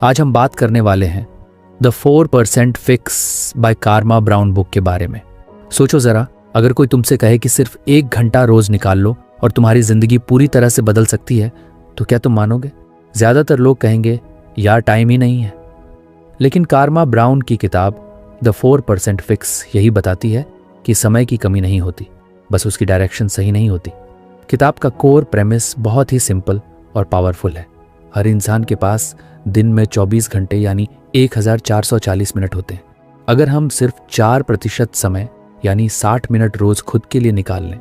आज हम बात करने वाले हैं द 4% फिक्स बाय कारमा ब्राउन बुक के बारे में। सोचो ज़रा, अगर कोई तुमसे कहे कि सिर्फ 1 घंटा रोज़ निकाल लो और तुम्हारी ज़िंदगी पूरी तरह से बदल सकती है, तो क्या तुम मानोगे? ज़्यादातर लोग कहेंगे यार टाइम ही नहीं है। लेकिन कारमा ब्राउन की किताब द 4% फिक्स यही बताती है कि समय की कमी नहीं होती, बस उसकी डायरेक्शन सही नहीं होती। किताब का कोर प्रेमिस बहुत ही सिंपल और पावरफुल है। हर इंसान के पास दिन में 24 घंटे यानी 1440 मिनट होते हैं। अगर हम सिर्फ 4% समय यानी 60 मिनट रोज खुद के लिए निकाल लें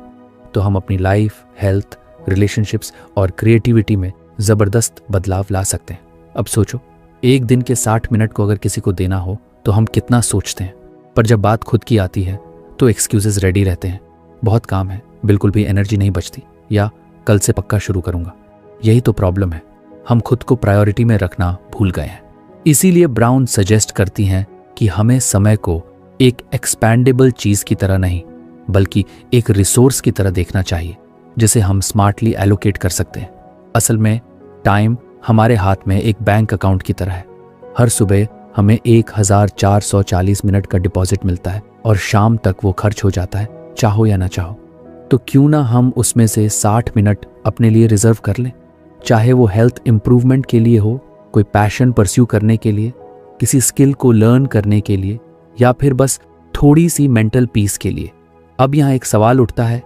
तो हम अपनी लाइफ, हेल्थ, रिलेशनशिप्स और क्रिएटिविटी में ज़बरदस्त बदलाव ला सकते हैं। अब सोचो, एक दिन के 60 मिनट को अगर किसी को देना हो तो हम कितना सोचते हैं, पर जब बात खुद की आती है तो एक्सक्यूजेस रेडी रहते हैं। बहुत काम है, बिल्कुल भी एनर्जी नहीं बचती, या कल से पक्का शुरू करूंगा। यही तो प्रॉब्लम है, हम खुद को प्रायोरिटी में रखना भूल गए हैं। इसीलिए ब्राउन सजेस्ट करती हैं कि हमें समय को एक एक्सपैंडेबल चीज की तरह नहीं, बल्कि एक रिसोर्स की तरह देखना चाहिए जिसे हम स्मार्टली एलोकेट कर सकते हैं। असल में टाइम हमारे हाथ में एक बैंक अकाउंट की तरह है। हर सुबह हमें 1440 मिनट का डिपॉजिट मिलता है और शाम तक वो खर्च हो जाता है, चाहो या ना चाहो। तो क्यों ना हम उसमें से 60 मिनट अपने लिए रिजर्व कर लें, चाहे वो हेल्थ इंप्रूवमेंट के लिए हो, कोई पैशन परस्यू करने के लिए, किसी स्किल को लर्न करने के लिए, या फिर बस थोड़ी सी मेंटल पीस के लिए। अब यहाँ एक सवाल उठता है,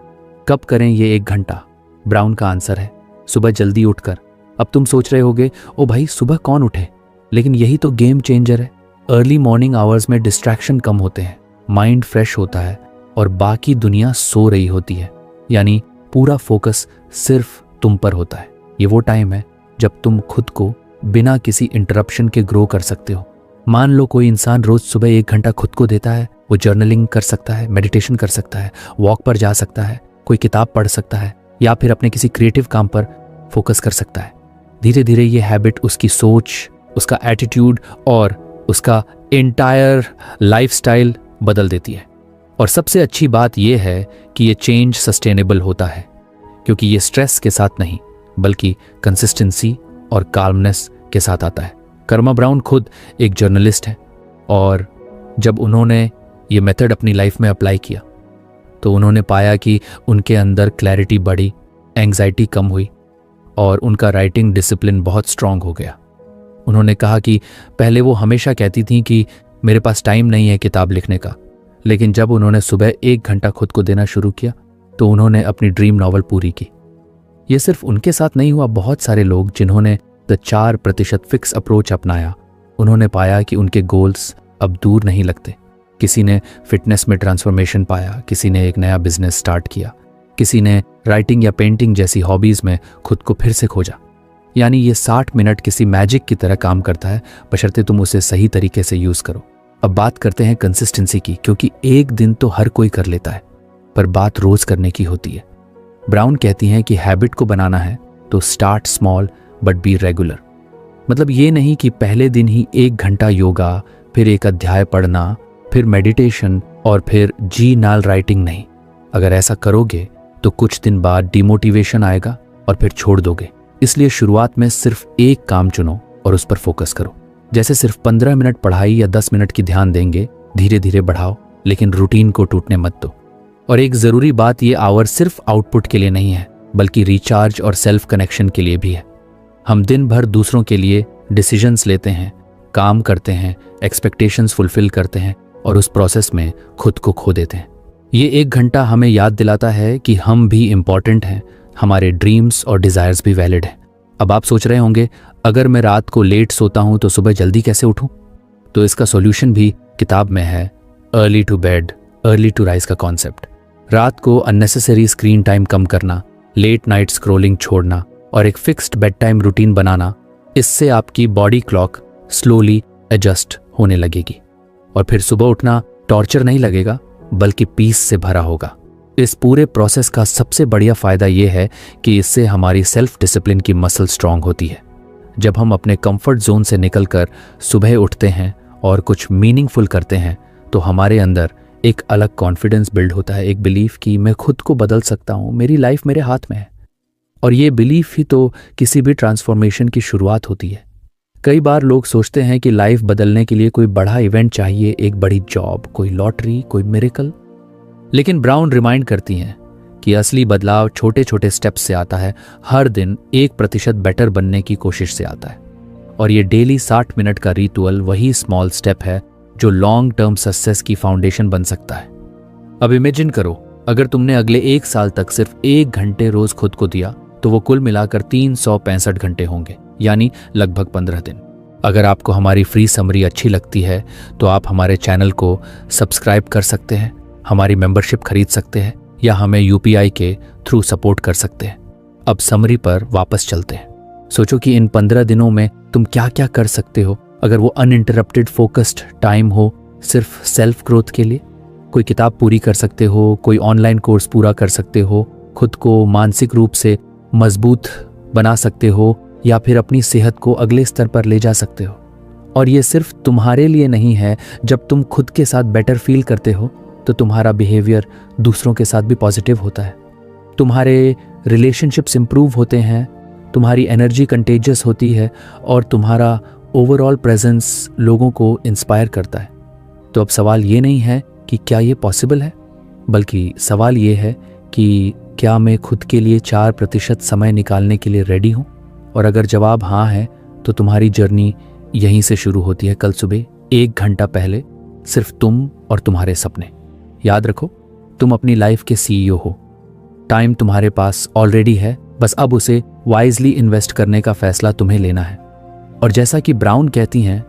कब करें ये 1 घंटा? ब्राउन का आंसर है सुबह जल्दी उठकर। अब तुम सोच रहे होगे, ओ भाई सुबह कौन उठे? लेकिन यही तो गेम चेंजर है। अर्ली मॉर्निंग आवर्स में डिस्ट्रैक्शन कम होते हैं, माइंड फ्रेश होता है और बाकी दुनिया सो रही होती है, यानी पूरा फोकस सिर्फ तुम पर होता है। ये वो टाइम है जब तुम खुद को बिना किसी इंटरप्शन के ग्रो कर सकते हो। मान लो कोई इंसान रोज सुबह 1 घंटा खुद को देता है, वो जर्नलिंग कर सकता है, मेडिटेशन कर सकता है, वॉक पर जा सकता है, कोई किताब पढ़ सकता है, या फिर अपने किसी क्रिएटिव काम पर फोकस कर सकता है। धीरे धीरे ये हैबिट उसकी सोच, उसका एटीट्यूड और उसका एंटायर लाइफस्टाइल बदल देती है। और सबसे अच्छी बात यह है कि ये चेंज सस्टेनेबल होता है, क्योंकि ये स्ट्रेस के साथ नहीं बल्कि कंसिस्टेंसी और काल्मनेस के साथ आता है। कर्मा ब्राउन खुद एक जर्नलिस्ट है और जब उन्होंने ये मेथड अपनी लाइफ में अप्लाई किया तो उन्होंने पाया कि उनके अंदर क्लैरिटी बढ़ी, एंग्जाइटी कम हुई और उनका राइटिंग डिसिप्लिन बहुत स्ट्रांग हो गया। उन्होंने कहा कि पहले वो हमेशा कहती थी कि मेरे पास टाइम नहीं है किताब लिखने का, लेकिन जब उन्होंने सुबह 1 घंटा खुद को देना शुरू किया तो उन्होंने अपनी ड्रीम नॉवल पूरी की। ये सिर्फ उनके साथ नहीं हुआ, बहुत सारे लोग जिन्होंने द 4% फिक्स अप्रोच अपनाया, उन्होंने पाया कि उनके गोल्स अब दूर नहीं लगते। किसी ने फिटनेस में ट्रांसफॉर्मेशन पाया, किसी ने एक नया बिजनेस स्टार्ट किया, किसी ने राइटिंग या पेंटिंग जैसी हॉबीज में खुद को फिर से खोजा। यानी ये 60 मिनट किसी मैजिक की तरह काम करता है, बशर्ते तुम उसे सही तरीके से यूज करो। अब बात करते हैं कंसिस्टेंसी की, क्योंकि एक दिन तो हर कोई कर लेता है, पर बात रोज करने की होती है। ब्राउन कहती हैं कि हैबिट को बनाना है तो start small but be regular. मतलब ये नहीं कि पहले दिन ही 1 घंटा योगा, फिर एक अध्याय पढ़ना, फिर मेडिटेशन और फिर जी नाल राइटिंग नहीं। अगर ऐसा करोगे तो कुछ दिन बाद डिमोटिवेशन आएगा और फिर छोड़ दोगे। इसलिए शुरुआत में सिर्फ एक काम चुनो और उस पर फोकस करो। जैसे सिर्फ 15 मिनट पढ़ाई या 10 मिनट की ध्यान देंगे, धीरे धीरे बढ़ाओ, लेकिन रूटीन को टूटने मत दो। और एक ज़रूरी बात, ये आवर सिर्फ आउटपुट के लिए नहीं है बल्कि रिचार्ज और सेल्फ कनेक्शन के लिए भी है। हम दिन भर दूसरों के लिए डिसीजंस लेते हैं, काम करते हैं, एक्सपेक्टेशंस फुलफिल करते हैं और उस प्रोसेस में खुद को खो देते हैं। ये 1 घंटा हमें याद दिलाता है कि हम भी इम्पॉर्टेंट हैं, हमारे ड्रीम्स और डिज़ायर्स भी वैलिड हैं। अब आप सोच रहे होंगे, अगर मैं रात को लेट सोता हूं तो सुबह जल्दी कैसे उठूं? तो इसका सॉल्यूशन भी किताब में है, early to bed early to rise का कॉन्सेप्ट। रात को अननेसेसरी स्क्रीन टाइम कम करना, लेट नाइट स्क्रोलिंग छोड़ना और एक फिक्स्ड बेड टाइम रूटीन बनाना, इससे आपकी बॉडी क्लॉक स्लोली एडजस्ट होने लगेगी और फिर सुबह उठना टॉर्चर नहीं लगेगा बल्कि पीस से भरा होगा। इस पूरे प्रोसेस का सबसे बढ़िया फायदा यह है कि इससे हमारी सेल्फ डिसिप्लिन की मसल स्ट्रांग होती है। जब हम अपने कंफर्ट जोन से निकलकर सुबह उठते हैं और कुछ मीनिंगफुल करते हैं तो हमारे अंदर एक अलग कॉन्फिडेंस बिल्ड होता है, एक बिलीफ कि मैं खुद को बदल सकता हूँ, मेरी लाइफ मेरे हाथ में है। और ये बिलीफ ही तो किसी भी ट्रांसफॉर्मेशन की शुरुआत होती है। कई बार लोग सोचते हैं कि लाइफ बदलने के लिए कोई बड़ा इवेंट चाहिए, एक बड़ी जॉब, कोई लॉटरी, कोई मिरेकल। लेकिन ब्राउन रिमाइंड करती हैं कि असली बदलाव छोटे छोटे स्टेप्स से आता है, हर दिन 1% बेटर बनने की कोशिश से आता है। और ये डेली 60 मिनट का रिचुअल वही स्मॉल स्टेप है जो लॉन्ग टर्म सक्सेस की फाउंडेशन बन सकता है। अब इमेजिन करो, अगर तुमने अगले 1 साल तक सिर्फ 1 घंटे रोज खुद को दिया तो वो कुल मिलाकर 365 घंटे होंगे, यानी लगभग 15 दिन। अगर आपको हमारी फ्री समरी अच्छी लगती है तो आप हमारे चैनल को सब्सक्राइब कर सकते हैं, हमारी मेंबरशिप खरीद सकते हैं या हमें UPI के थ्रू सपोर्ट कर सकते हैं। अब समरी पर वापस चलते हैं। सोचो कि इन 15 दिनों में तुम क्या क्या कर सकते हो। अगर वो अनइंटरप्टेड फोकस्ड टाइम हो सिर्फ सेल्फ ग्रोथ के लिए, कोई किताब पूरी कर सकते हो, कोई ऑनलाइन कोर्स पूरा कर सकते हो, खुद को मानसिक रूप से मजबूत बना सकते हो या फिर अपनी सेहत को अगले स्तर पर ले जा सकते हो। और ये सिर्फ तुम्हारे लिए नहीं है। जब तुम खुद के साथ बेटर फील करते हो तो तुम्हारा बिहेवियर दूसरों के साथ भी पॉजिटिव होता है, तुम्हारे रिलेशनशिप्स इंप्रूव होते हैं, तुम्हारी एनर्जी कंटेजियस होती है और तुम्हारा ओवरऑल प्रेजेंस लोगों को इंस्पायर करता है। तो अब सवाल ये नहीं है कि क्या ये पॉसिबल है, बल्कि सवाल ये है कि क्या मैं खुद के लिए 4% समय निकालने के लिए रेडी हूँ। और अगर जवाब हाँ है तो तुम्हारी जर्नी यहीं से शुरू होती है। कल सुबह 1 घंटा पहले सिर्फ तुम और तुम्हारे सपने। याद रखो, तुम अपनी लाइफ के CEO हो। टाइम तुम्हारे पास ऑलरेडी है, बस अब उसे वाइजली इन्वेस्ट करने का फैसला तुम्हें लेना है। और जैसा कि ब्राउन कहती हैं,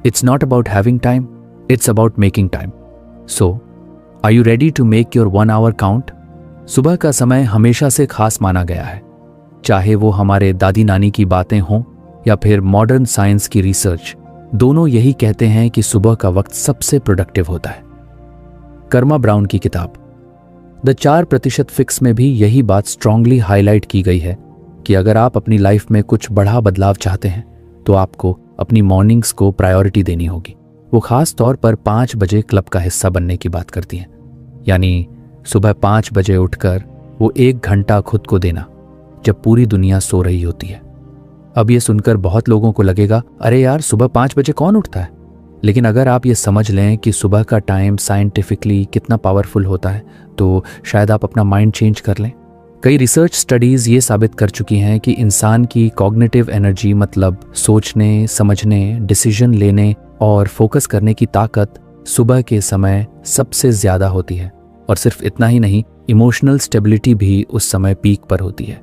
it's not about having time, it's about making time. So are you ready to make your 1 hour count? सुबह का समय हमेशा से खास माना गया है, चाहे वो हमारे दादी नानी की बातें हों या फिर मॉडर्न साइंस की रिसर्च। दोनों यही कहते हैं कि सुबह का वक्त सबसे प्रोडक्टिव होता है। कर्मा ब्राउन की किताब द 4% फिक्स में भी यही बात स्ट्रांगली हाईलाइट की गई है कि अगर आप अपनी लाइफ में कुछ बड़ा बदलाव चाहते हैं तो आपको अपनी मॉर्निंग्स को प्रायोरिटी देनी होगी। वो खास तौर पर 5 बजे क्लब का हिस्सा बनने की बात करती हैं, यानी सुबह 5 बजे उठकर वो 1 घंटा खुद को देना जब पूरी दुनिया सो रही होती है। अब ये सुनकर बहुत लोगों को लगेगा, अरे यार, सुबह 5 बजे कौन उठता है? लेकिन अगर आप ये समझ लें कि सुबह का टाइम साइंटिफिकली कितना पावरफुल होता है तो शायद आप अपना माइंड चेंज कर लें। कई रिसर्च स्टडीज़ ये साबित कर चुकी हैं कि इंसान की कॉग्निटिव एनर्जी, मतलब सोचने, समझने, डिसीजन लेने और फोकस करने की ताकत सुबह के समय सबसे ज़्यादा होती है। और सिर्फ इतना ही नहीं, इमोशनल स्टेबिलिटी भी उस समय पीक पर होती है।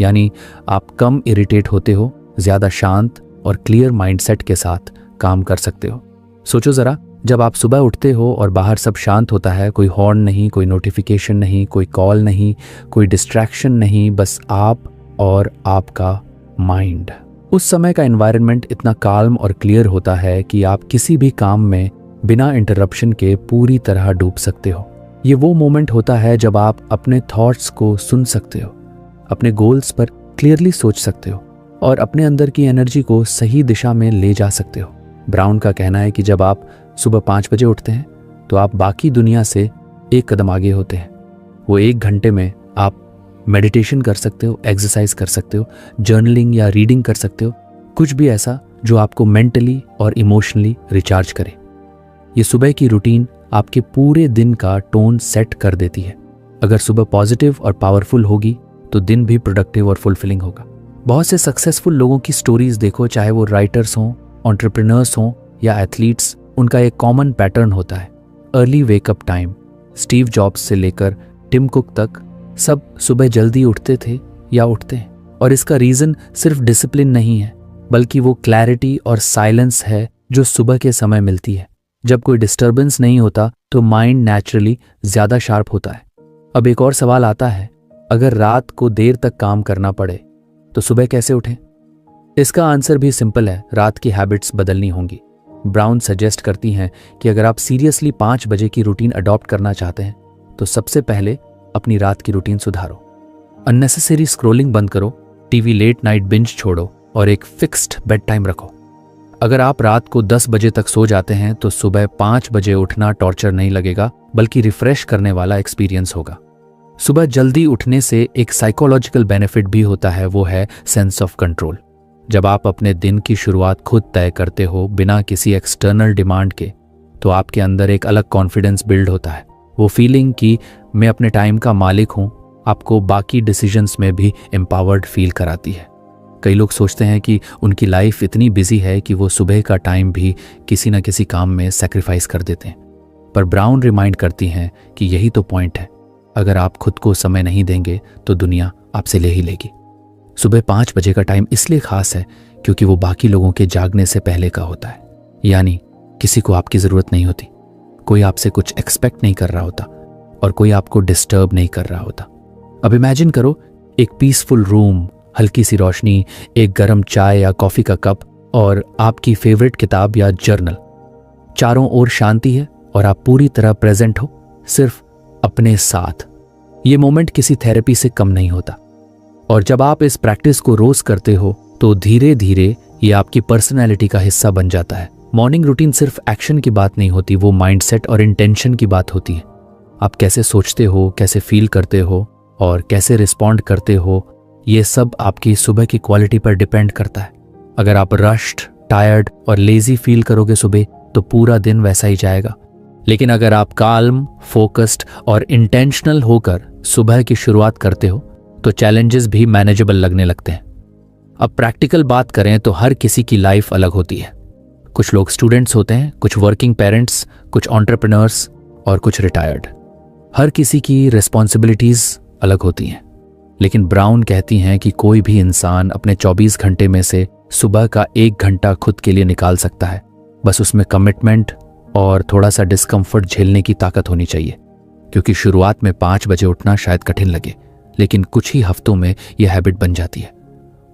यानी आप कम इरिटेट होते हो, ज़्यादा शांत और क्लियर माइंडसेट के साथ काम कर सकते हो। सोचो ज़रा, जब आप सुबह उठते हो और बाहर सब शांत होता है, कोई हॉर्न नहीं, कोई नोटिफिकेशन नहीं, कोई कॉल नहीं, कोई डिस्ट्रैक्शन नहीं, बस आप और आपका माइंड। उस समय का एनवायरनमेंट इतना काल्म और क्लियर होता है कि आप किसी भी काम में बिना इंटरप्शन के पूरी तरह डूब सकते हो। ये वो मोमेंट होता है जब आप अपने थॉट्स को सुन सकते हो, अपने गोल्स पर क्लियरली सोच सकते हो और अपने अंदर की एनर्जी को सही दिशा में ले जा सकते हो। ब्राउन का कहना है कि जब आप सुबह 5 बजे उठते हैं तो आप बाकी दुनिया से 1 कदम आगे होते हैं। वो 1 घंटे में आप मेडिटेशन कर सकते हो, एक्सरसाइज कर सकते हो, जर्नलिंग या रीडिंग कर सकते हो, कुछ भी ऐसा जो आपको मेंटली और इमोशनली रिचार्ज करे। ये सुबह की रूटीन आपके पूरे दिन का टोन सेट कर देती है। अगर सुबह पॉजिटिव और पावरफुल होगी तो दिन भी प्रोडक्टिव और फुलफिलिंग होगा। बहुत से सक्सेसफुल लोगों की स्टोरीज देखो, चाहे वो राइटर्स हों, एंटरप्रेन्योर्स हों या एथलीट्स, उनका एक कॉमन पैटर्न होता है, early wake up time. Steve jobs से लेकर टिम कुक तक सब सुबह जल्दी उठते थे या उठते हैं। और इसका रीज़न सिर्फ डिसिप्लिन नहीं है, बल्कि वो क्लैरिटी और साइलेंस है जो सुबह के समय मिलती है। जब कोई डिस्टर्बेंस नहीं होता तो माइंड नेचुरली ज़्यादा शार्प होता है। अब एक और सवाल आता है, अगर रात को देर तक काम करना पड़े तो सुबह कैसे उठें? इसका आंसर भी सिंपल है, रात की हैबिट्स बदलनी होंगी। ब्राउन सजेस्ट करती हैं कि अगर आप सीरियसली 5 बजे की रूटीन अडॉप्ट करना चाहते हैं तो सबसे पहले अपनी रात की रूटीन सुधारो। अननेसेसरी स्क्रॉलिंग बंद करो, टीवी लेट नाइट बिंज छोड़ो और एक फिक्स्ड बेड टाइम रखो। अगर आप रात को 10 बजे तक सो जाते हैं तो सुबह 5 बजे उठना टॉर्चर नहीं लगेगा, बल्कि रिफ्रेश करने वाला एक्सपीरियंस होगा। सुबह जल्दी उठने से एक साइकोलॉजिकल बेनिफिट भी होता है, वो है सेंस ऑफ कंट्रोल। जब आप अपने दिन की शुरुआत खुद तय करते हो बिना किसी एक्सटर्नल डिमांड के, तो आपके अंदर एक अलग कॉन्फिडेंस बिल्ड होता है। वो फीलिंग कि मैं अपने टाइम का मालिक हूँ आपको बाकी डिसीजंस में भी एम्पावर्ड फील कराती है। कई लोग सोचते हैं कि उनकी लाइफ इतनी बिजी है कि वो सुबह का टाइम भी किसी न किसी काम में सेक्रीफाइस कर देते हैं, पर ब्राउन रिमाइंड करती हैं कि यही तो पॉइंट है। अगर आप खुद को समय नहीं देंगे तो दुनिया आपसे ले ही लेगी। सुबह 5 बजे का टाइम इसलिए खास है क्योंकि वो बाकी लोगों के जागने से पहले का होता है, यानी किसी को आपकी ज़रूरत नहीं होती, कोई आपसे कुछ एक्सपेक्ट नहीं कर रहा होता और कोई आपको डिस्टर्ब नहीं कर रहा होता। अब इमेजिन करो एक पीसफुल रूम, हल्की सी रोशनी, एक गर्म चाय या कॉफ़ी का कप और आपकी फेवरेट किताब या जर्नल। चारों ओर शांति है और आप पूरी तरह प्रेजेंट हो, सिर्फ अपने साथ। ये मोमेंट किसी थेरेपी से कम नहीं होता। और जब आप इस प्रैक्टिस को रोज करते हो तो धीरे धीरे ये आपकी पर्सनैलिटी का हिस्सा बन जाता है। मॉर्निंग रूटीन सिर्फ एक्शन की बात नहीं होती, वो माइंडसेट और इंटेंशन की बात होती है। आप कैसे सोचते हो, कैसे फील करते हो और कैसे रिस्पॉन्ड करते हो, ये सब आपकी सुबह की क्वालिटी पर डिपेंड करता है। अगर आप रश्ड, टायर्ड और लेजी फील करोगे सुबह, तो पूरा दिन वैसा ही जाएगा। लेकिन अगर आप काल्म, फोकस्ड और इंटेंशनल होकर सुबह की शुरुआत करते हो तो चैलेंजेस भी मैनेजेबल लगने लगते हैं। अब प्रैक्टिकल बात करें तो हर किसी की लाइफ अलग होती है। कुछ लोग स्टूडेंट्स होते हैं, कुछ वर्किंग पेरेंट्स, कुछ एंटरप्रेन्योर्स और कुछ रिटायर्ड। हर किसी की रिस्पॉन्सिबिलिटीज अलग होती हैं। लेकिन ब्राउन कहती हैं कि कोई भी इंसान अपने 24 घंटे में से सुबह का 1 घंटा खुद के लिए निकाल सकता है। बस उसमें कमिटमेंट और थोड़ा सा डिस्कम्फर्ट झेलने की ताकत होनी चाहिए। क्योंकि शुरुआत में 5 बजे उठना शायद कठिन लगे, लेकिन कुछ ही हफ्तों में यह हैबिट बन जाती है।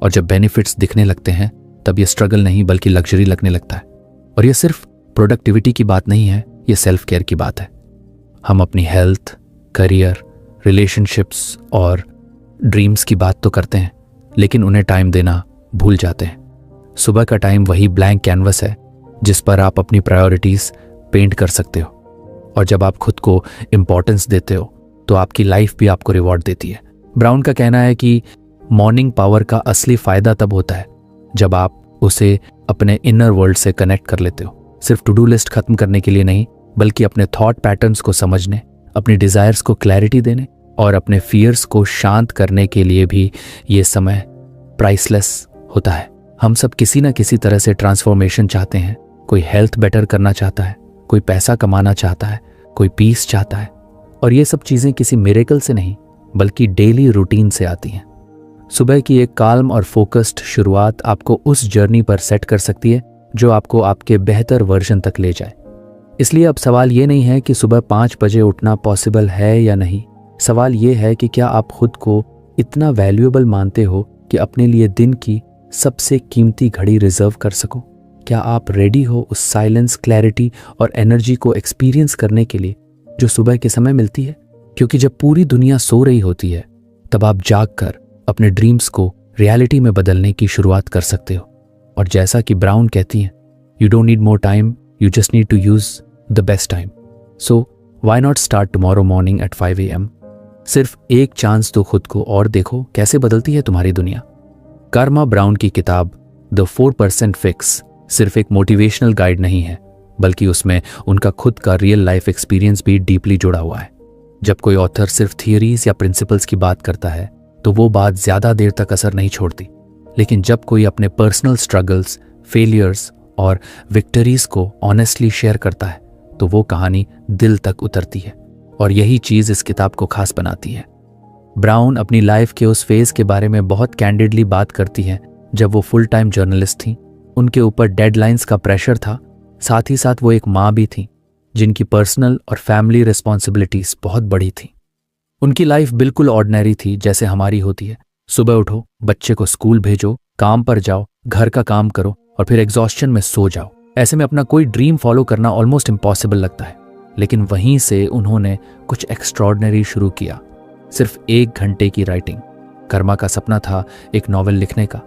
और जब बेनिफिट्स दिखने लगते हैं तब यह स्ट्रगल नहीं बल्कि लग्जरी लगने लगता है। और यह सिर्फ प्रोडक्टिविटी की बात नहीं है, यह सेल्फ केयर की बात है। हम अपनी हेल्थ, करियर, रिलेशनशिप्स और ड्रीम्स की बात तो करते हैं, लेकिन उन्हें टाइम देना भूल जाते हैं। सुबह का टाइम वही ब्लैंक कैनवस है जिस पर आप अपनी प्रायोरिटीज पेंट कर सकते हो। और जब आप खुद को इम्पोर्टेंस देते हो तो आपकी लाइफ भी आपको रिवॉर्ड देती है। ब्राउन का कहना है कि मॉर्निंग पावर का असली फायदा तब होता है जब आप उसे अपने इनर वर्ल्ड से कनेक्ट कर लेते हो। सिर्फ टू डू लिस्ट खत्म करने के लिए नहीं, बल्कि अपने थॉट पैटर्न्स को समझने, अपनी डिजायर्स को क्लैरिटी देने और अपने फियर्स को शांत करने के लिए भी ये समय प्राइसलेस होता है। हम सब किसी न किसी तरह से ट्रांसफॉर्मेशन चाहते हैं। कोई हेल्थ बेटर करना चाहता है, कोई पैसा कमाना चाहता है, कोई पीस चाहता है। और ये सब चीज़ें किसी मिरेकल से नहीं बल्कि डेली रूटीन से आती हैं। सुबह की एक काल्म और फोकस्ड शुरुआत आपको उस जर्नी पर सेट कर सकती है जो आपको आपके बेहतर वर्जन तक ले जाए। इसलिए अब सवाल ये नहीं है कि सुबह 5 बजे उठना पॉसिबल है या नहीं। सवाल ये है कि क्या आप खुद को इतना वैल्यूएबल मानते हो कि अपने लिए दिन की सबसे कीमती घड़ी रिजर्व कर सको। क्या आप रेडी हो उस साइलेंस, क्लैरिटी और एनर्जी को एक्सपीरियंस करने के लिए जो सुबह के समय मिलती है? क्योंकि जब पूरी दुनिया सो रही होती है तब आप जागकर अपने ड्रीम्स को रियलिटी में बदलने की शुरुआत कर सकते हो। और जैसा कि ब्राउन कहती हैं, you don't need more time, you just need to use the best time. So why not start tomorrow morning at 5 AM। सिर्फ एक चांस दो खुद को और देखो कैसे बदलती है तुम्हारी दुनिया। कर्मा ब्राउन की किताब द 4% फिक्स सिर्फ एक मोटिवेशनल गाइड नहीं है, बल्कि उसमें उनका खुद का रियल लाइफ एक्सपीरियंस भी डीपली जुड़ा हुआ है। जब कोई ऑथर सिर्फ थियरीज या प्रिंसिपल्स की बात करता है तो वो बात ज्यादा देर तक असर नहीं छोड़ती। लेकिन जब कोई अपने पर्सनल स्ट्रगल्स, फेलियर्स और विक्टरीज को ऑनेस्टली शेयर करता है तो वो कहानी दिल तक उतरती है। और यही चीज इस किताब को खास बनाती है। ब्राउन अपनी लाइफ के उस फेज के बारे में बहुत कैंडिडली बात करती है जब वो फुल टाइम जर्नलिस्ट थी। उनके ऊपर डेडलाइंस का प्रेशर था, साथ ही साथ वो एक माँ भी थी जिनकी पर्सनल और फैमिली रिस्पॉन्सिबिलिटीज बहुत बड़ी थी। उनकी लाइफ बिल्कुल ऑर्डिनरी थी जैसे हमारी होती है। सुबह उठो, बच्चे को स्कूल भेजो, काम पर जाओ, घर का काम करो और फिर एग्जॉस्शन में सो जाओ। ऐसे में अपना कोई ड्रीम फॉलो करना ऑलमोस्ट इम्पॉसिबल लगता है। लेकिन वहीं से उन्होंने कुछ एक्स्ट्रॉर्डिनरी शुरू किया। सिर्फ 1 घंटे की राइटिंग। कर्मा का सपना था एक नॉवेल लिखने का,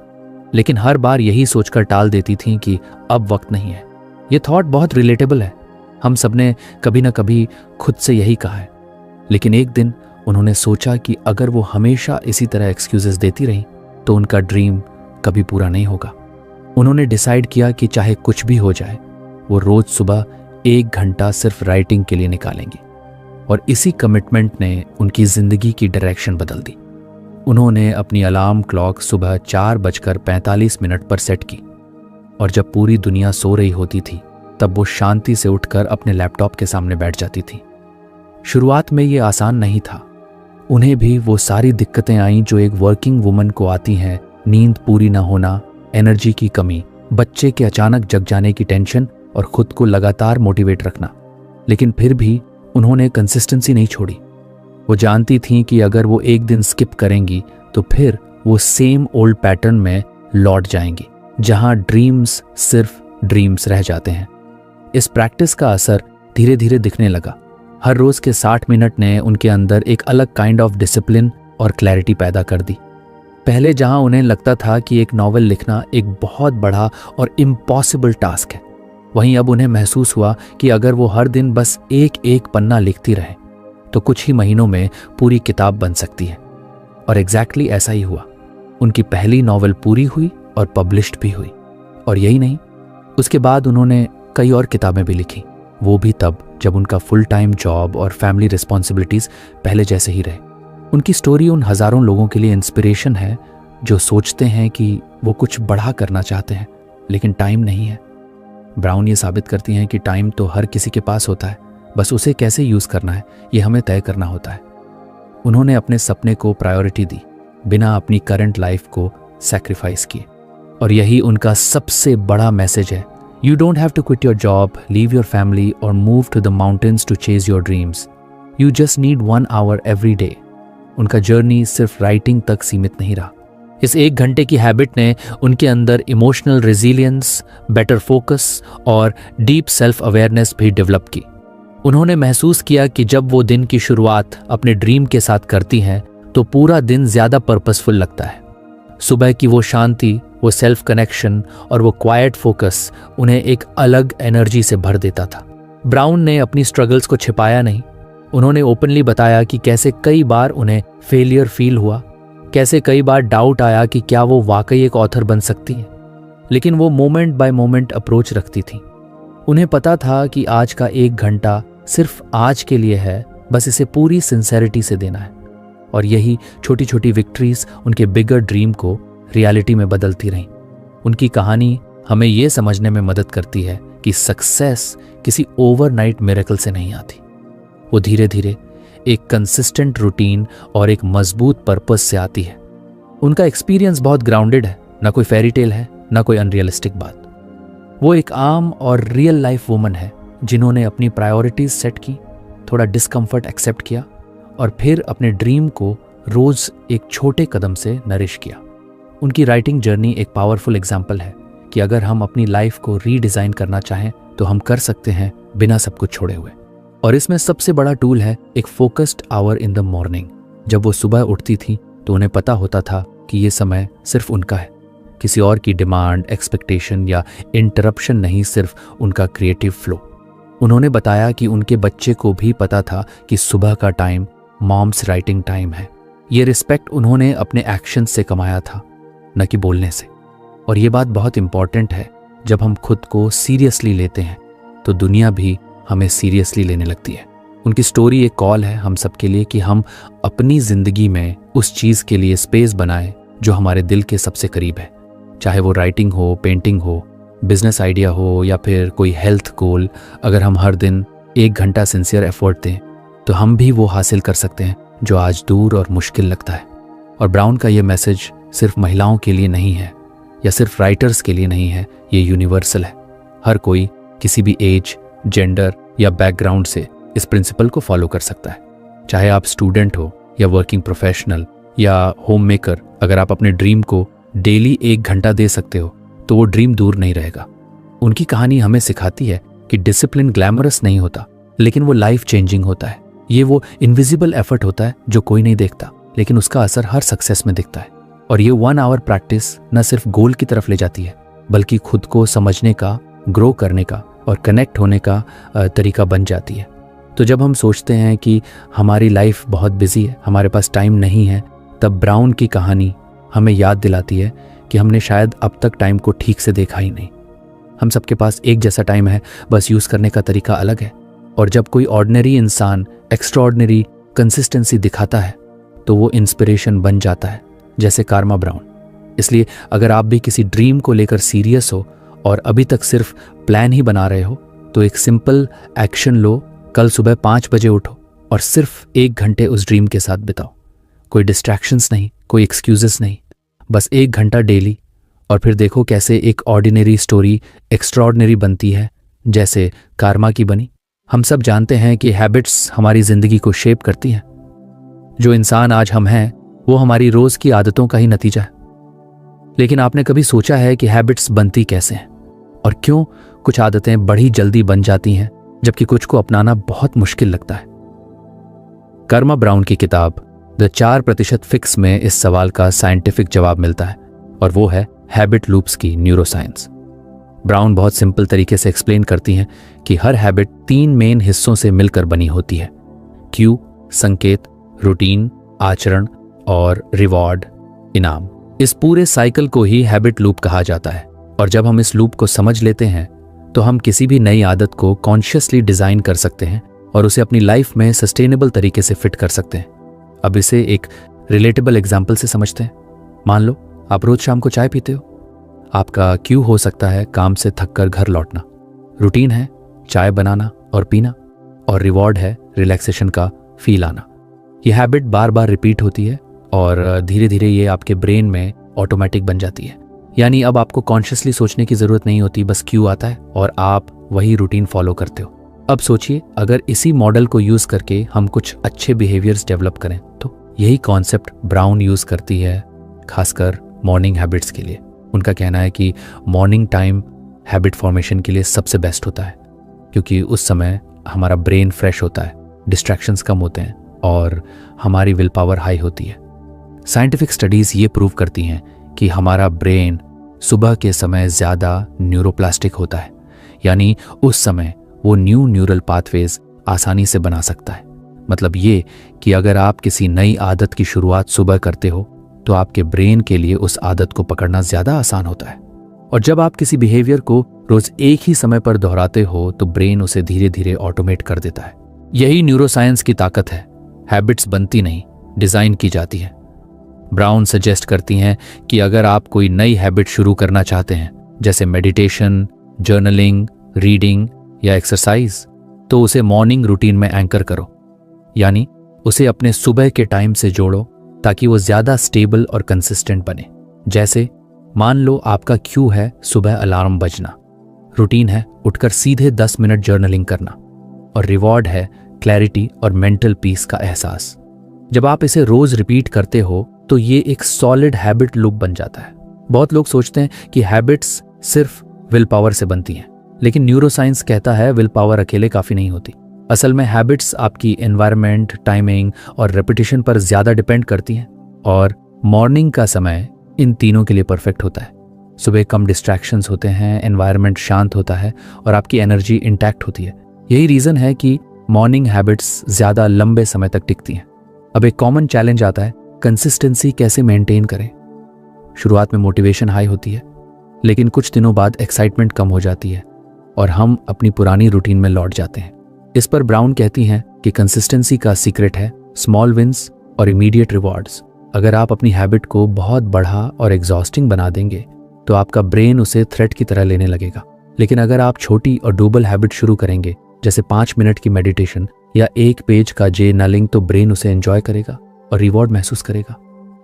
लेकिन हर बार यही सोचकर टाल देती थी कि अब वक्त नहीं है। ये थॉट बहुत रिलेटेबल है। हम सबने कभी ना कभी खुद से यही कहा है। लेकिन एक दिन उन्होंने सोचा कि अगर वो हमेशा इसी तरह एक्सक्यूजेस देती रही तो उनका ड्रीम कभी पूरा नहीं होगा। उन्होंने डिसाइड किया कि चाहे कुछ भी हो जाए, वो रोज सुबह 1 घंटा सिर्फ राइटिंग के लिए निकालेंगी। और इसी कमिटमेंट ने उनकी जिंदगी की डायरेक्शन बदल दी। उन्होंने अपनी अलार्म क्लॉक सुबह 4:45 पर सेट की, और जब पूरी दुनिया सो रही होती थी तब वो शांति से उठकर अपने लैपटॉप के सामने बैठ जाती थी। शुरुआत में ये आसान नहीं था। उन्हें भी वो सारी दिक्कतें आईं जो एक वर्किंग वुमन को आती हैं, नींद पूरी ना होना, एनर्जी की कमी, बच्चे के अचानक जग जाने की टेंशन और खुद को लगातार मोटिवेट रखना। लेकिन फिर भी उन्होंने कंसिस्टेंसी नहीं छोड़ी। वो जानती थीं कि अगर वो एक दिन स्किप करेंगी तो फिर वो सेम ओल्ड पैटर्न में लौट जाएंगी, जहां ड्रीम्स सिर्फ ड्रीम्स रह जाते हैं। इस प्रैक्टिस का असर धीरे धीरे दिखने लगा। हर रोज के 60 मिनट ने उनके अंदर एक अलग काइंड ऑफ डिसिप्लिन और क्लैरिटी पैदा कर दी। पहले जहां उन्हें लगता था कि एक नॉवेल लिखना एक बहुत बड़ा और इम्पॉसिबल टास्क है, वहीं अब उन्हें महसूस हुआ कि अगर वो हर दिन बस एक एक पन्ना लिखती रहे तो कुछ ही महीनों में पूरी किताब बन सकती है। और एग्जैक्टली ऐसा ही हुआ। उनकी पहली नॉवेल पूरी हुई और पब्लिश्ड भी हुई। और यही नहीं, उसके बाद उन्होंने कई और किताबें भी लिखी, वो भी तब जब उनका फुल टाइम जॉब और फैमिली रिस्पॉन्सिबिलिटीज पहले जैसे ही रहे। उनकी स्टोरी उन हजारों लोगों के लिए इंस्पिरेशन है जो सोचते हैं कि वो कुछ बड़ा करना चाहते हैं लेकिन टाइम नहीं है। ब्राउन ये साबित करती हैं कि टाइम तो हर किसी के पास होता है, बस उसे कैसे यूज़ करना है ये हमें तय करना होता है। उन्होंने अपने सपने को प्रायोरिटी दी, बिना अपनी करंट लाइफ को सैक्रिफाइस किए। और यही उनका सबसे बड़ा मैसेज है। You don't have to quit your job, leave your family और move to the mountains to chase your dreams. You just need 1 hour every day. उनका जर्नी सिर्फ राइटिंग तक सीमित नहीं रहा। इस 1 घंटे की हैबिट ने उनके अंदर इमोशनल रेजिलियंस, बेटर फोकस और डीप सेल्फ अवेयरनेस भी डेवलप की। उन्होंने महसूस किया कि जब वो दिन की शुरुआत अपने ड्रीम के साथ करती हैं तो पूरा दिन ज्यादा पर्पसफुल लगता है। सुबह की वो शांति, वो सेल्फ कनेक्शन और वो क्वाइट फोकस उन्हें एक अलग एनर्जी से भर देता था। ब्राउन ने अपनी स्ट्रगल्स को छिपाया नहीं। उन्होंने ओपनली बताया कि कैसे कई बार उन्हें फेलियर फील हुआ, कैसे कई बार डाउट आया कि क्या वो वाकई एक ऑथर बन सकती हैं। लेकिन वो मोमेंट बाय मोमेंट अप्रोच रखती थी। उन्हें पता था कि आज का 1 घंटा सिर्फ आज के लिए है, बस इसे पूरी सिंसेरिटी से देना है। और यही छोटी छोटी विक्ट्रीज उनके बिगर ड्रीम को रियलिटी में बदलती रहीं। उनकी कहानी हमें ये समझने में मदद करती है कि सक्सेस किसी ओवरनाइट मिरेकल से नहीं आती। वो धीरे धीरे एक कंसिस्टेंट रूटीन और एक मजबूत पर्पस से आती है। उनका एक्सपीरियंस बहुत ग्राउंडेड है, ना कोई फेरी टेल है, ना कोई अनरियलिस्टिक बात। वो एक आम और रियल लाइफ वुमन है जिन्होंने अपनी प्रायोरिटीज सेट की, थोड़ा डिस्कम्फर्ट एक्सेप्ट किया और फिर अपने ड्रीम को रोज एक छोटे कदम से नरिश किया। उनकी राइटिंग जर्नी एक पावरफुल एग्जाम्पल है कि अगर हम अपनी लाइफ को रीडिज़ाइन करना चाहें तो हम कर सकते हैं बिना सब कुछ छोड़े हुए। और इसमें सबसे बड़ा टूल है एक focused hour in the morning. जब वो सुबह उठती थी तो उन्हें पता होता था कि ये समय सिर्फ उनका है, किसी और की डिमांड, एक्सपेक्टेशन या इंटरप्शन नहीं, सिर्फ उनका क्रिएटिव फ्लो। उन्होंने बताया कि उनके बच्चे को भी पता था कि सुबह का टाइम मॉम्स राइटिंग टाइम है। ये रिस्पेक्ट उन्होंने अपने एक्शन से कमाया था, न कि बोलने से। और ये बात बहुत इंपॉर्टेंट है, जब हम खुद को सीरियसली लेते हैं तो दुनिया भी हमें सीरियसली लेने लगती है। उनकी स्टोरी एक कॉल है हम सबके लिए कि हम अपनी जिंदगी में उस चीज़ के लिए स्पेस बनाएं जो हमारे दिल के सबसे करीब है, चाहे वो राइटिंग हो, पेंटिंग हो, बिजनेस आइडिया हो या फिर कोई हेल्थ गोल। अगर हम हर दिन 1 घंटा सिंसियर एफर्ट दें तो हम भी वो हासिल कर सकते हैं जो आज दूर और मुश्किल लगता है। और ब्राउन का ये मैसेज सिर्फ महिलाओं के लिए नहीं है या सिर्फ राइटर्स के लिए नहीं है, ये यूनिवर्सल है। हर कोई किसी भी एज, जेंडर या बैकग्राउंड से इस प्रिंसिपल को फॉलो कर सकता है। चाहे आप स्टूडेंट हो या वर्किंग प्रोफेशनल या होम मेकर, अगर आप अपने ड्रीम को डेली 1 घंटा दे सकते हो तो वो ड्रीम दूर नहीं रहेगा। उनकी कहानी हमें सिखाती है कि डिसिप्लिन ग्लैमरस नहीं होता, लेकिन वो लाइफ चेंजिंग होता है। ये वो इनविजिबल एफर्ट होता है जो कोई नहीं देखता, लेकिन उसका असर हर सक्सेस में दिखता है। और ये 1 आवर प्रैक्टिस न सिर्फ गोल की तरफ ले जाती है, बल्कि खुद को समझने का, ग्रो करने का और कनेक्ट होने का तरीका बन जाती है। तो जब हम सोचते हैं कि हमारी लाइफ बहुत बिजी है, हमारे पास टाइम नहीं है, तब ब्राउन की कहानी हमें याद दिलाती है कि हमने शायद अब तक टाइम को ठीक से देखा ही नहीं। हम सबके पास एक जैसा टाइम है, बस यूज़ करने का तरीका अलग है। और जब कोई ऑर्डिनरी इंसान एक्स्ट्राऑर्डिनरी कंसिस्टेंसी दिखाता है तो वो इंस्पिरेशन बन जाता है, जैसे कारमा ब्राउन। इसलिए अगर आप भी किसी ड्रीम को लेकर सीरियस हो और अभी तक सिर्फ प्लान ही बना रहे हो तो एक सिंपल एक्शन लो। कल सुबह 5 बजे उठो और सिर्फ 1 घंटे उस ड्रीम के साथ बिताओ। कोई डिस्ट्रैक्शंस नहीं, कोई एक्सक्यूजेस नहीं, बस 1 घंटा डेली। और फिर देखो कैसे एक ऑर्डिनरी स्टोरी एक्स्ट्राऑर्डिनरी बनती है, जैसे कारमा की बनी। हम सब जानते हैं कि हैबिट्स हमारी ज़िंदगी को शेप करती हैं। जो इंसान आज हम हैं वो हमारी रोज़ की आदतों का ही नतीजा है। लेकिन आपने कभी सोचा है कि हैबिट्स बनती कैसे हैं और क्यों कुछ आदतें बड़ी जल्दी बन जाती हैं जबकि कुछ को अपनाना बहुत मुश्किल लगता है? कर्मा ब्राउन की किताब द 4% फिक्स में इस सवाल का साइंटिफिक जवाब मिलता है, और वो है हैबिट लूप्स की न्यूरोसाइंस। ब्राउन बहुत सिंपल तरीके से एक्सप्लेन करती हैं कि हर हैबिट 3 मेन हिस्सों से मिलकर बनी होती है: क्यू, संकेत, रूटीन, आचरण, और रिवॉर्ड, इनाम। इस पूरे साइकिल को ही हैबिट लूप कहा जाता है। और जब हम इस लूप को समझ लेते हैं तो हम किसी भी नई आदत को कॉन्शियसली डिजाइन कर सकते हैं और उसे अपनी लाइफ में सस्टेनेबल तरीके से फिट कर सकते हैं। अब इसे एक रिलेटेबल एग्जाम्पल से समझते हैं। मान लो आप रोज शाम को चाय पीते हो। आपका क्यू हो सकता है काम से थककर घर लौटना, रूटीन है चाय बनाना और पीना, और रिवॉर्ड है रिलैक्सेशन का फील आना। ये हैबिट बार बार रिपीट होती है और धीरे धीरे ये आपके ब्रेन में ऑटोमेटिक बन जाती है। यानी अब आपको कॉन्शियसली सोचने की जरूरत नहीं होती, बस क्यू आता है और आप वही रूटीन फॉलो करते हो। अब सोचिए अगर इसी मॉडल को यूज करके हम कुछ अच्छे बिहेवियर्स डेवलप करें तो यही कॉन्सेप्ट ब्राउन यूज करती है, खासकर मॉर्निंग हैबिट्स के लिए। उनका कहना है कि मॉर्निंग टाइम हैबिट फॉर्मेशन के लिए सबसे बेस्ट होता है, क्योंकि उस समय हमारा ब्रेन फ्रेश होता है, डिस्ट्रैक्शंस कम होते हैं और हमारी विल पावर हाई होती है। साइंटिफिक स्टडीज ये प्रूव करती हैं कि हमारा ब्रेन सुबह के समय ज़्यादा न्यूरोप्लास्टिक होता है, यानी उस समय वो न्यू न्यूरल पाथवेज आसानी से बना सकता है। मतलब ये कि अगर आप किसी नई आदत की शुरुआत सुबह करते हो तो आपके ब्रेन के लिए उस आदत को पकड़ना ज़्यादा आसान होता है। और जब आप किसी बिहेवियर को रोज एक ही समय पर दोहराते हो तो ब्रेन उसे धीरे धीरे ऑटोमेट कर देता है। यही न्यूरोसाइंस की ताकत है। हैबिट्स बनती नहीं, डिज़ाइन की जाती है। ब्राउन सजेस्ट करती हैं कि अगर आप कोई नई हैबिट शुरू करना चाहते हैं, जैसे मेडिटेशन, जर्नलिंग, रीडिंग या एक्सरसाइज, तो उसे मॉर्निंग रूटीन में एंकर करो, यानी उसे अपने सुबह के टाइम से जोड़ो ताकि वो ज़्यादा स्टेबल और कंसिस्टेंट बने। जैसे मान लो आपका क्यू है सुबह अलार्म बजना, रूटीन है उठकर सीधे 10 मिनट जर्नलिंग करना, और रिवॉर्ड है क्लैरिटी और मेंटल पीस का एहसास। जब आप इसे रोज रिपीट करते हो तो ये एक सॉलिड हैबिट लूप बन जाता है। बहुत लोग सोचते हैं कि हैबिट्स सिर्फ विल पावर से बनती हैं, लेकिन न्यूरोसाइंस कहता है विल पावर अकेले काफ़ी नहीं होती। असल में हैबिट्स आपकी एनवायरनमेंट, टाइमिंग और रेपिटेशन पर ज़्यादा डिपेंड करती हैं, और मॉर्निंग का समय इन तीनों के लिए परफेक्ट होता है। सुबह कम डिस्ट्रैक्शंस होते हैं, एनवायरनमेंट शांत होता है और आपकी एनर्जी इंटैक्ट होती है। यही रीज़न है कि मॉर्निंग हैबिट्स ज़्यादा लंबे समय तक टिकती हैं। अब एक कॉमन चैलेंज आता है, कंसिस्टेंसी कैसे मेंटेन करें। शुरुआत में मोटिवेशन हाई होती है, लेकिन कुछ दिनों बाद एक्साइटमेंट कम हो जाती है और हम अपनी पुरानी रूटीन में लौट जाते हैं। इस पर ब्राउन कहती हैं कि कंसिस्टेंसी का सीक्रेट है स्मॉल विंस और इमीडिएट रिवॉर्ड्स। अगर आप अपनी हैबिट को बहुत बड़ा और एग्जॉस्टिंग बना देंगे तो आपका ब्रेन उसे थ्रेट की तरह लेने लगेगा। लेकिन अगर आप छोटी और डूबल हैबिट शुरू करेंगे, जैसे 5 मिनट की मेडिटेशन या 1 पेज का जर्नलिंग, तो ब्रेन उसे एंजॉय करेगा और रिवॉर्ड महसूस करेगा।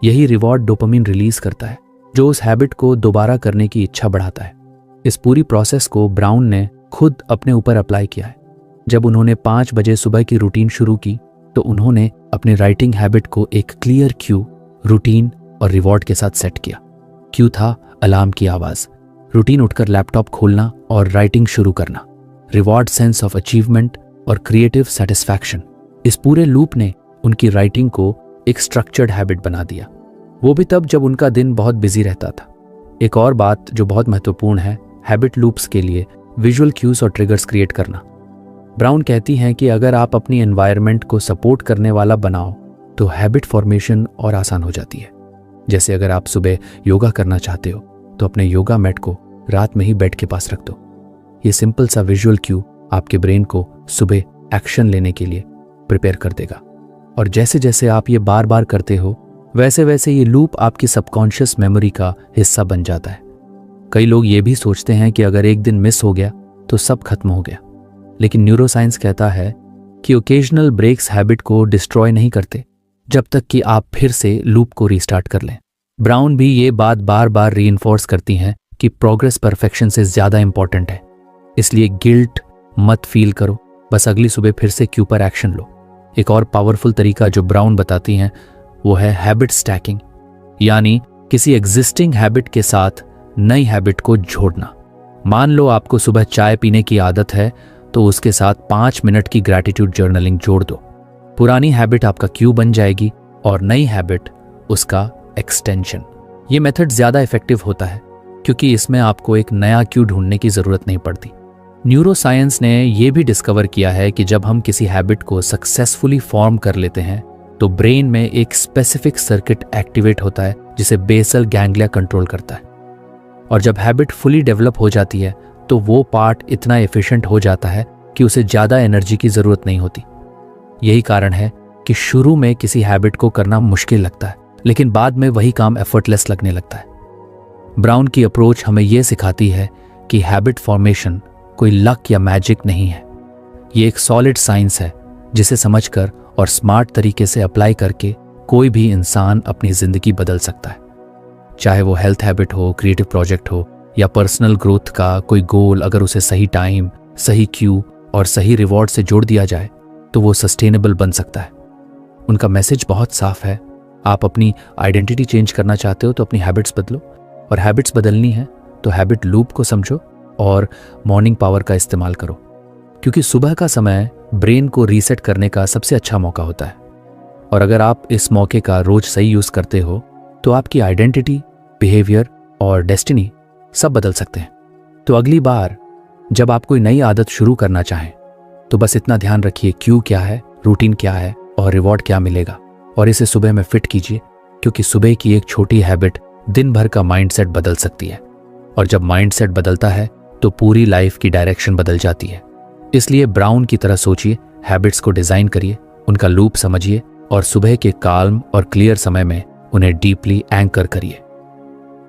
यही रिवॉर्ड डोपामिन रिलीज करता है, जो उस हैबिट को दोबारा करने की इच्छा बढ़ाता है। इस पूरी प्रोसेस को ब्राउन ने खुद अपने ऊपर अप्लाई किया है। जब उन्होंने 5 बजे सुबह की रूटीन शुरू की तो उन्होंने अपने राइटिंग हैबिट को एक क्लियर क्यू, रूटीन और रिवॉर्ड के साथ सेट किया। क्यू था अलार्म की आवाज़, रूटीन उठकर लैपटॉप खोलना और राइटिंग शुरू करना, रिवॉर्ड सेंस ऑफ अचीवमेंट और क्रिएटिव सेटिस्फैक्शन। इस पूरे लूप ने उनकी राइटिंग को एक स्ट्रक्चर्ड हैबिट बना दिया, वो भी तब जब उनका दिन बहुत बिजी रहता था। एक और बात जो बहुत महत्वपूर्ण है हैबिट लूप्स के लिए, विजुअल क्यूज और ट्रिगर्स क्रिएट करना। ब्राउन कहती हैं कि अगर आप अपनी एनवायरनमेंट को सपोर्ट करने वाला बनाओ तो हैबिट फॉर्मेशन और आसान हो जाती है। जैसे अगर आप सुबह योगा करना चाहते हो तो अपने योगा मैट को रात में ही बेड के पास रख दो। ये सिंपल सा विजुअल क्यू आपके ब्रेन को सुबह एक्शन लेने के लिए प्रिपेयर कर देगा। और जैसे जैसे आप ये बार बार करते हो वैसे वैसे ये लूप आपकी सबकॉन्शियस मेमोरी का हिस्सा बन जाता है। कई लोग ये भी सोचते हैं कि अगर एक दिन मिस हो गया तो सब खत्म हो गया, लेकिन न्यूरोसाइंस कहता है कि ओकेजनल ब्रेक्स हैबिट को डिस्ट्रॉय नहीं करते जब तक कि आप फिर से लूप को रीस्टार्ट कर लें। ब्राउन भी ये बात बार बार रीइंफोर्स करती हैं कि प्रोग्रेस परफेक्शन से ज़्यादा इंपॉर्टेंट है, इसलिए गिल्ट मत फील करो, बस अगली सुबह फिर से क्यू पर एक्शन लो। एक और पावरफुल तरीका जो ब्राउन बताती हैं वो है हैबिट स्टैकिंग, यानी किसी एग्जिस्टिंग हैबिट के साथ नई हैबिट को जोड़ना। मान लो आपको सुबह चाय पीने की आदत है तो उसके साथ 5 मिनट की ग्रैटिट्यूड जर्नलिंग जोड़ दो। पुरानी हैबिट आपका क्यू बन जाएगी और नई हैबिट उसका एक्सटेंशन। ये मेथड ज़्यादा इफेक्टिव होता है क्योंकि इसमें आपको एक नया क्यू ढूंढने की ज़रूरत नहीं पड़ती। न्यूरोसाइंस ने यह भी डिस्कवर किया है कि जब हम किसी हैबिट को सक्सेसफुली फॉर्म कर लेते हैं तो ब्रेन में एक स्पेसिफिक सर्किट एक्टिवेट होता है जिसे बेसल गैंग्लिया कंट्रोल करता है। और जब हैबिट फुली डेवलप हो जाती है तो वो पार्ट इतना एफिशिएंट हो जाता है कि उसे ज़्यादा एनर्जी की ज़रूरत नहीं होती। यही कारण है कि शुरू में किसी हैबिट को करना मुश्किल लगता है, लेकिन बाद में वही काम एफर्टलेस लगने लगता है। ब्राउन की अप्रोच हमें यह सिखाती है कि हैबिट फॉर्मेशन कोई लक या मैजिक नहीं है, ये एक सॉलिड साइंस है जिसे समझकर और स्मार्ट तरीके से अप्लाई करके कोई भी इंसान अपनी ज़िंदगी बदल सकता है। चाहे वो हेल्थ हैबिट हो, क्रिएटिव प्रोजेक्ट हो या पर्सनल ग्रोथ का कोई गोल, अगर उसे सही टाइम, सही क्यू और सही रिवॉर्ड से जोड़ दिया जाए तो वो सस्टेनेबल बन सकता है। उनका मैसेज बहुत साफ है, आप अपनी आइडेंटिटी चेंज करना चाहते हो तो अपनी हैबिट्स बदलो, और हैबिट्स बदलनी है तो हैबिट लूप को समझो और मॉर्निंग पावर का इस्तेमाल करो, क्योंकि सुबह का समय ब्रेन को रीसेट करने का सबसे अच्छा मौका होता है। और अगर आप इस मौके का रोज सही यूज़ करते हो तो आपकी आइडेंटिटी, बिहेवियर और डेस्टिनी सब बदल सकते हैं। तो अगली बार जब आप कोई नई आदत शुरू करना चाहें तो बस इतना ध्यान रखिए क्यू क्या है, रूटीन क्या है और रिवॉर्ड क्या मिलेगा, और इसे सुबह में फिट कीजिए, क्योंकि सुबह की एक छोटी हैबिट दिन भर का माइंडसेट बदल सकती है। और जब माइंडसेट बदलता है तो पूरी लाइफ की डायरेक्शन बदल जाती है। इसलिए ब्राउन की तरह सोचिए, हैबिट्स को डिज़ाइन करिए, उनका लूप समझिए और सुबह के काल्म और क्लियर समय में उन्हें डीपली एंकर करिए।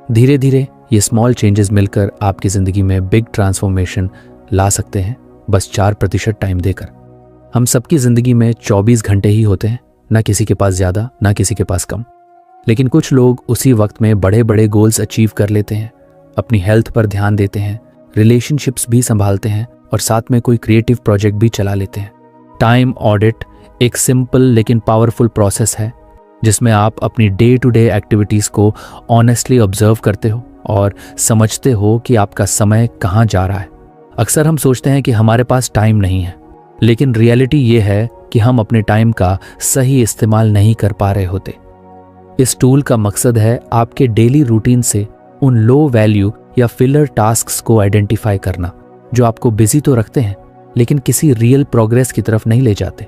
धीरे धीरे ये स्मॉल चेंजेस मिलकर आपकी ज़िंदगी में बिग ट्रांसफॉर्मेशन ला सकते हैं, बस 4% टाइम देकर। हम सबकी ज़िंदगी में 24 घंटे ही होते हैं, ना किसी के पास ज़्यादा ना किसी के पास कम, लेकिन कुछ लोग उसी वक्त में बड़े बड़े गोल्स अचीव कर लेते हैं, अपनी हेल्थ पर ध्यान देते हैं, रिलेशनशिप्स भी संभालते हैं और साथ में कोई क्रिएटिव प्रोजेक्ट भी चला लेते हैं। टाइम ऑडिट एक सिंपल लेकिन पावरफुल प्रोसेस है जिसमें आप अपनी डे टू डे एक्टिविटीज़ को ऑनेस्टली ऑब्जर्व करते हो और समझते हो कि आपका समय कहाँ जा रहा है। अक्सर हम सोचते हैं कि हमारे पास टाइम नहीं है, लेकिन रियलिटी ये है कि हम अपने टाइम का सही इस्तेमाल नहीं कर पा रहे होते। इस टूल का मकसद है आपके डेली रूटीन से उन लो वैल्यू या फिलर टास्क्स को आइडेंटिफाई करना जो आपको बिजी तो रखते हैं लेकिन किसी रियल प्रोग्रेस की तरफ नहीं ले जाते।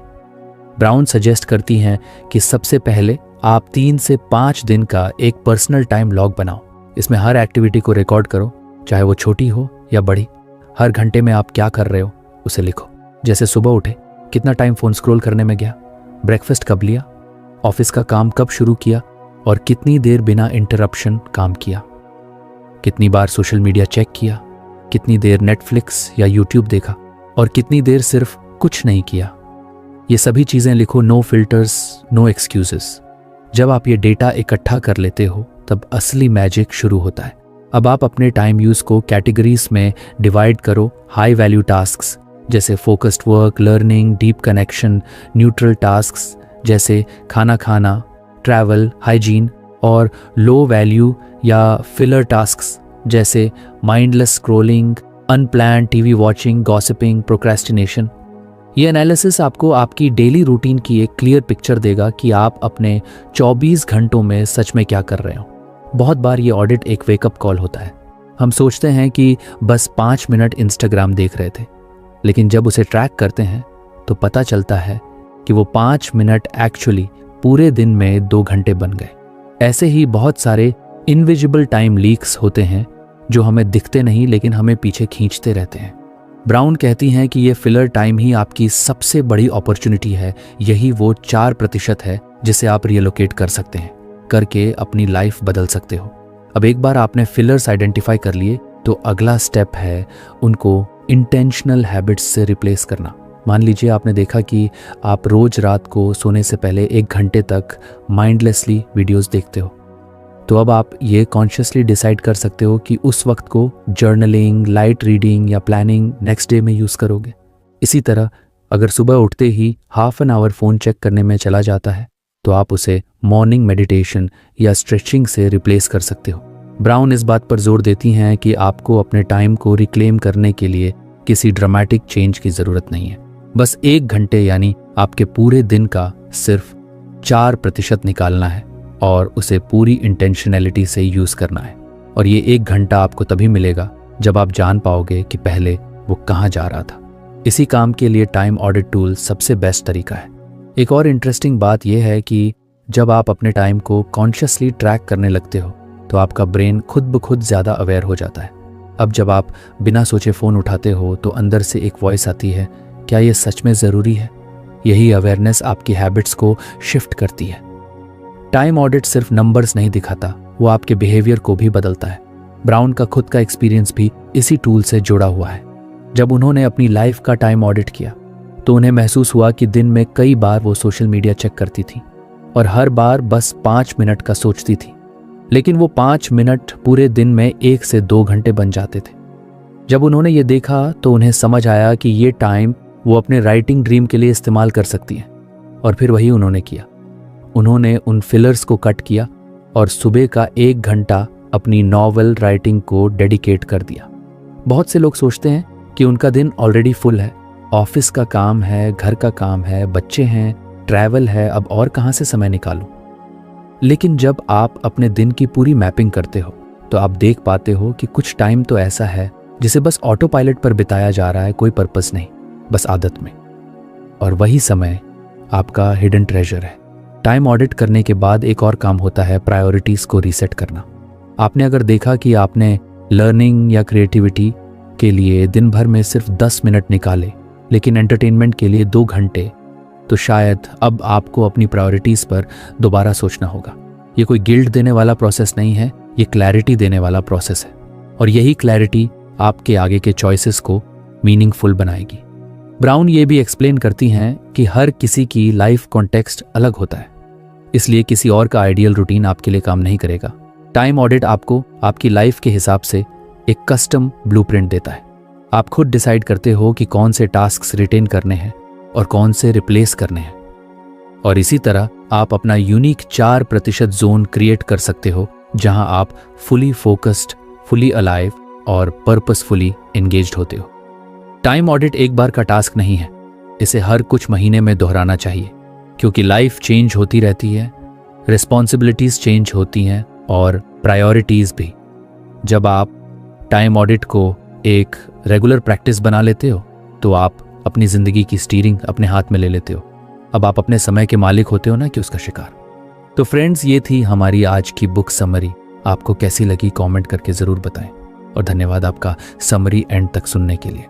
ब्राउन सजेस्ट करती हैं कि सबसे पहले आप 3 से 5 दिन का एक पर्सनल टाइम लॉग बनाओ। इसमें हर एक्टिविटी को रिकॉर्ड करो, चाहे वो छोटी हो या बड़ी। हर घंटे में आप क्या कर रहे हो उसे लिखो, जैसे सुबह उठे कितना टाइम फ़ोन स्क्रॉल करने में गया, ब्रेकफास्ट कब लिया, ऑफिस का काम कब शुरू किया और कितनी देर बिना इंटरप्शन काम किया, कितनी बार सोशल मीडिया चेक किया, कितनी देर नेटफ्लिक्स या यूट्यूब देखा और कितनी देर सिर्फ कुछ नहीं किया। ये सभी चीज़ें लिखो, नो फिल्टर्स, नो एक्सक्यूजेस। जब आप ये डेटा इकट्ठा कर लेते हो तब असली मैजिक शुरू होता है। अब आप अपने टाइम यूज़ को कैटेगरीज में डिवाइड करो। हाई वैल्यू टास्क्स जैसे focused work, learning, deep connection, neutral tasks जैसे खाना खाना, ट्रैवल, हाइजीन, और लो वैल्यू या फिलर टास्क्स जैसे mindless scrolling, unplanned TV watching, gossiping, procrastination. ये एनालिसिस आपको आपकी डेली रूटीन की एक क्लियर पिक्चर देगा कि आप अपने 24 घंटों में सच में क्या कर रहे हो। बहुत बार ये ऑडिट एक वेकअप कॉल होता है। हम सोचते हैं कि बस 5 मिनट इंस्टाग्राम देख रहे थे, लेकिन जब उसे ट्रैक करते हैं तो पता चलता है कि वो 5 मिनट एक्चुअली पूरे दिन में 2 घंटे बन गए। ऐसे ही बहुत सारे इनविजिबल टाइम लीक्स होते हैं जो हमें दिखते नहीं लेकिन हमें पीछे खींचते रहते हैं। ब्राउन कहती हैं कि ये फिलर टाइम ही आपकी सबसे बड़ी अपॉर्चुनिटी है। यही वो 4% है जिसे आप रिलोकेट कर सकते हैं, करके अपनी लाइफ बदल सकते हो। अब एक बार आपने फिलर्स आइडेंटिफाई कर लिए तो अगला स्टेप है उनको इंटेंशनल हैबिट्स से रिप्लेस करना। मान लीजिए आपने देखा कि आप रोज रात को सोने से पहले 1 घंटे तक माइंडलेसली वीडियोस देखते हो, तो अब आप ये कॉन्शियसली डिसाइड कर सकते हो कि उस वक्त को जर्नलिंग, लाइट रीडिंग या प्लानिंग नेक्स्ट डे में यूज़ करोगे। इसी तरह अगर सुबह उठते ही half an hour phone check करने में चला जाता है तो आप उसे मॉर्निंग मेडिटेशन या स्ट्रेचिंग से रिप्लेस कर सकते हो। ब्राउन इस बात पर जोर देती हैं कि आपको अपने टाइम को रिक्लेम करने के लिए किसी ड्रामेटिक चेंज की ज़रूरत नहीं है। बस 1 घंटे यानी आपके पूरे दिन का सिर्फ 4% निकालना है और उसे पूरी इंटेंशनैलिटी से यूज़ करना है। और ये 1 घंटा आपको तभी मिलेगा जब आप जान पाओगे कि पहले वो कहाँ जा रहा था। इसी काम के लिए टाइम ऑडिट टूल सबसे बेस्ट तरीका है। एक और इंटरेस्टिंग बात यह है कि जब आप अपने टाइम को कॉन्शियसली ट्रैक करने लगते हो तो आपका ब्रेन खुद ब खुद ज़्यादा अवेयर हो जाता है। अब जब आप बिना सोचे फ़ोन उठाते हो तो अंदर से एक वॉइस आती है, क्या ये सच में ज़रूरी है? यही अवेयरनेस आपकी हैबिट्स को शिफ्ट करती है। टाइम ऑडिट सिर्फ नंबर्स नहीं दिखाता, वो आपके बिहेवियर को भी बदलता है। ब्राउन का खुद का एक्सपीरियंस भी इसी टूल से जुड़ा हुआ है। जब उन्होंने अपनी लाइफ का टाइम ऑडिट किया तो उन्हें महसूस हुआ कि दिन में कई बार वो सोशल मीडिया चेक करती थी और हर बार बस 5 मिनट का सोचती थी, लेकिन वो 5 मिनट पूरे दिन में 1 से 2 घंटे बन जाते थे। जब उन्होंने ये देखा तो उन्हें समझ आया कि ये टाइम वो अपने राइटिंग ड्रीम के लिए इस्तेमाल कर सकती हैं, और फिर वही उन्होंने किया। उन्होंने उन फिलर्स को कट किया और सुबह का 1 घंटा अपनी नॉवल राइटिंग को डेडिकेट कर दिया। बहुत से लोग सोचते हैं कि उनका दिन ऑलरेडी फुल है, ऑफिस का काम है, घर का काम है, बच्चे हैं, ट्रैवल है, अब और कहाँ से समय निकालूं। लेकिन जब आप अपने दिन की पूरी मैपिंग करते हो तो आप देख पाते हो कि कुछ टाइम तो ऐसा है जिसे बस ऑटो पायलट पर बिताया जा रहा है, कोई पर्पस नहीं, बस आदत में। और वही समय आपका हिडन ट्रेजर है। टाइम ऑडिट करने के बाद एक और काम होता है, प्रायोरिटीज को रीसेट करना। आपने अगर देखा कि आपने लर्निंग या क्रिएटिविटी के लिए दिन भर में सिर्फ 10 मिनट निकाले लेकिन एंटरटेनमेंट के लिए 2 घंटे, तो शायद अब आपको अपनी प्रायोरिटीज पर दोबारा सोचना होगा। ये कोई गिल्ट देने वाला प्रोसेस नहीं है, ये क्लैरिटी देने वाला प्रोसेस है, और यही क्लैरिटी आपके आगे के चॉइसेस को मीनिंगफुल बनाएगी। ब्राउन ये भी एक्सप्लेन करती हैं कि हर किसी की लाइफ कॉन्टेक्स्ट अलग होता है, इसलिए किसी और का आइडियल रूटीन आपके लिए काम नहीं करेगा। टाइम ऑडिट आपको आपकी लाइफ के हिसाब से एक कस्टम ब्लूप्रिंट देता है। आप खुद डिसाइड करते हो कि कौन से टास्क्स रिटेन करने हैं और कौन से रिप्लेस करने हैं, और इसी तरह आप अपना यूनिक 4% जोन क्रिएट कर सकते हो जहां आप फुली फोकस्ड, फुली अलाइव और पर्पसफुली एंगेज्ड होते हो। टाइम ऑडिट एक बार का टास्क नहीं है, इसे हर कुछ महीने में दोहराना चाहिए, क्योंकि लाइफ चेंज होती रहती है, रिस्पॉन्सिबिलिटीज चेंज होती हैं और प्रायोरिटीज भी। जब आप टाइम ऑडिट को एक रेगुलर प्रैक्टिस बना लेते हो तो आप अपनी ज़िंदगी की स्टीयरिंग अपने हाथ में ले लेते हो। अब आप अपने समय के मालिक होते हो, ना कि उसका शिकार। तो फ्रेंड्स, ये थी हमारी आज की बुक समरी। आपको कैसी लगी कमेंट करके ज़रूर बताएं, और धन्यवाद आपका समरी एंड तक सुनने के लिए।